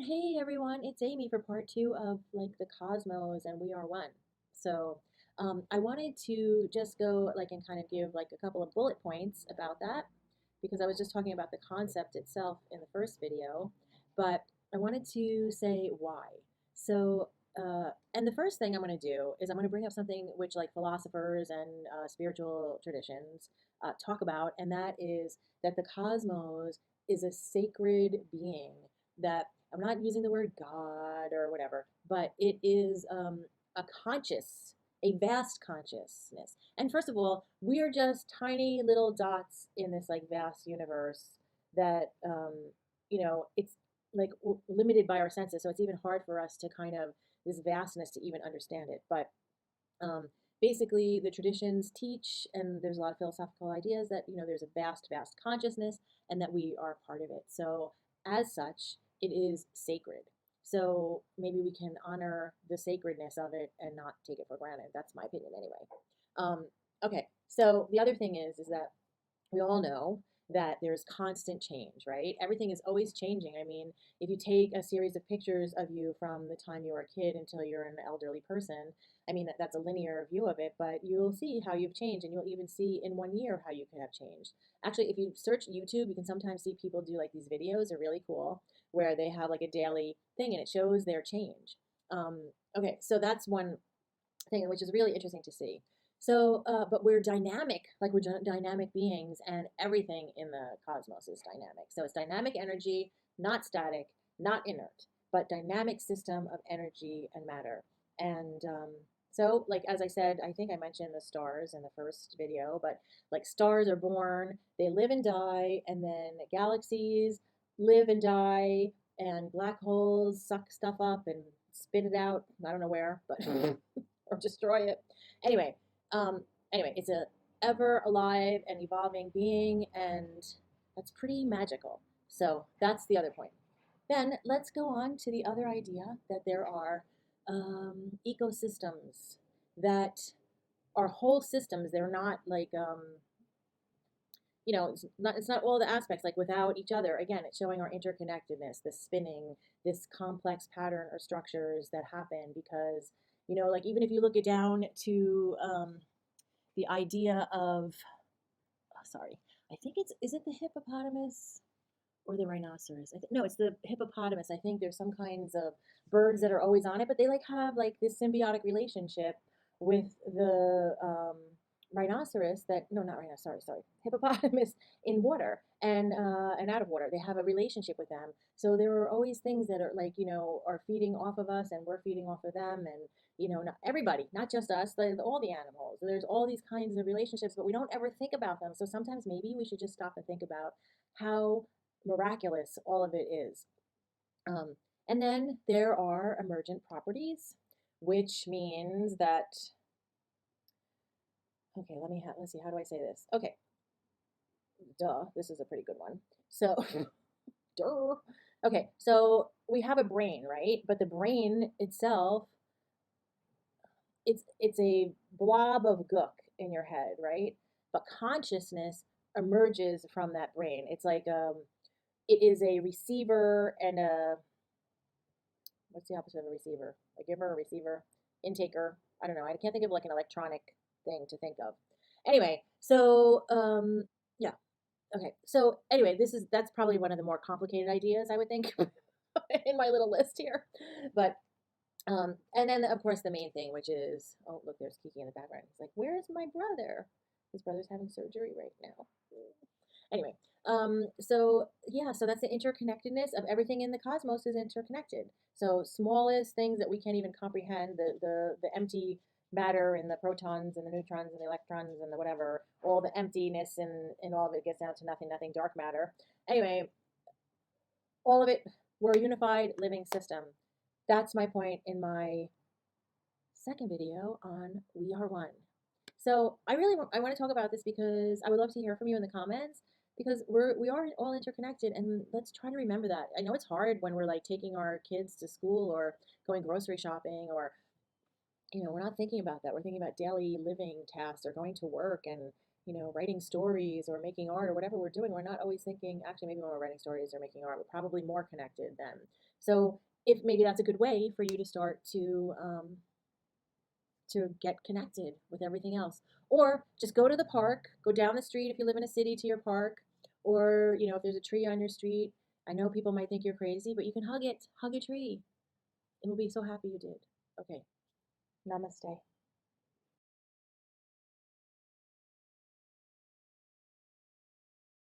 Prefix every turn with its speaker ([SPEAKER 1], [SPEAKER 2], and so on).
[SPEAKER 1] Hey everyone, it's Amy for part two of the cosmos and we are one. So, I wanted to just go and kind of give a couple of bullet points about that because I was just talking about the concept itself in the first video, but I wanted to say why. So, and the first thing I'm going to do is I'm going to bring up something which philosophers and spiritual traditions talk about, and that is that the cosmos is a sacred being that I'm not using the word God or whatever, but it is a conscious, a vast consciousness. And first of all, we are just tiny little dots in this vast universe that it's limited by our senses, so it's even hard for us to kind of this vastness to even understand it. But um, basically, the traditions teach, and there's a lot of philosophical ideas that there's a vast, vast consciousness, and that we are part of it. So as such, it is sacred. So maybe we can honor the sacredness of it and not take it for granted. That's my opinion anyway. Okay, so the other thing is that we all know that there's constant change, right? Everything is always changing. I mean, if you take a series of pictures of you from the time you were a kid until you're an elderly person, I mean, that's a linear view of it, but you'll see how you've changed, and you'll even see in 1 year how you could have changed. Actually, if you search YouTube, you can sometimes see people do these videos are really cool where they have a daily thing and it shows their change. Okay, so that's one thing which is really interesting to see. So, but we're dynamic, we're dynamic beings, and everything in the cosmos is dynamic. So it's dynamic energy, not static, not inert, but dynamic system of energy and matter. And so, as I said, I think I mentioned the stars in the first video, but stars are born, they live and die, and then galaxies live and die, and black holes suck stuff up and spit it out. I don't know where, but or destroy it. Anyway, it's a ever alive and evolving being, and that's pretty magical. So that's the other point. Then let's go on to the other idea that there are ecosystems that are whole systems. They're not it's not all the aspects without each other. Again, it's showing our interconnectedness, this spinning, this complex pattern or structures that happen because even if you look it down to the idea of, oh, sorry, I think is it the hippopotamus or the rhinoceros? No, it's the hippopotamus. I think there's some kinds of birds that are always on it, but they have this symbiotic relationship with the rhinoceros that no, not rhinoceros, sorry, hippopotamus in water and out of water. They have a relationship with them. So there are always things that are are feeding off of us, and we're feeding off of them, and not everybody, not just us, all the animals. There's all these kinds of relationships, but we don't ever think about them. So sometimes maybe we should just stop and think about how miraculous all of it is. Um, and then there are emergent properties, which means that, okay, let's see, how do I say this? Okay, duh, this is a pretty good one. So, duh. Okay, so we have a brain, right? But the brain itself, it's a blob of gook in your head, right? But consciousness emerges from that brain. It's it is a receiver and a, what's the opposite of a receiver? A giver, a receiver, intaker. I don't know. I can't think of an electronic thing to think of. Anyway, so yeah. Okay. So anyway, that's probably one of the more complicated ideas I would think in my little list here. But and then of course the main thing, which is, oh look, there's Kiki in the background. He's like, where is my brother? His brother's having surgery right now. Anyway, so yeah, so that's the interconnectedness of everything in the cosmos is interconnected. So smallest things that we can't even comprehend, the empty matter and the protons and the neutrons and the electrons and the whatever, all the emptiness and all of it gets down to nothing, nothing, dark matter. Anyway, all of it, we're a unified living system. That's my point in my second video on We Are One. So I want to talk about this because I would love to hear from you in the comments because we are all interconnected, and let's try to remember that. I know it's hard when we're taking our kids to school or going grocery shopping, or we're not thinking about that. We're thinking about daily living tasks or going to work and writing stories or making art or whatever we're doing, we're not always thinking, actually, maybe when we're writing stories or making art, we're probably more connected then. So if maybe that's a good way for you to start to get connected with everything else. Or just go to the park, go down the street if you live in a city to your park, or if there's a tree on your street. I know people might think you're crazy, but you can hug it, hug a tree. It will be so happy you did. Okay, namaste.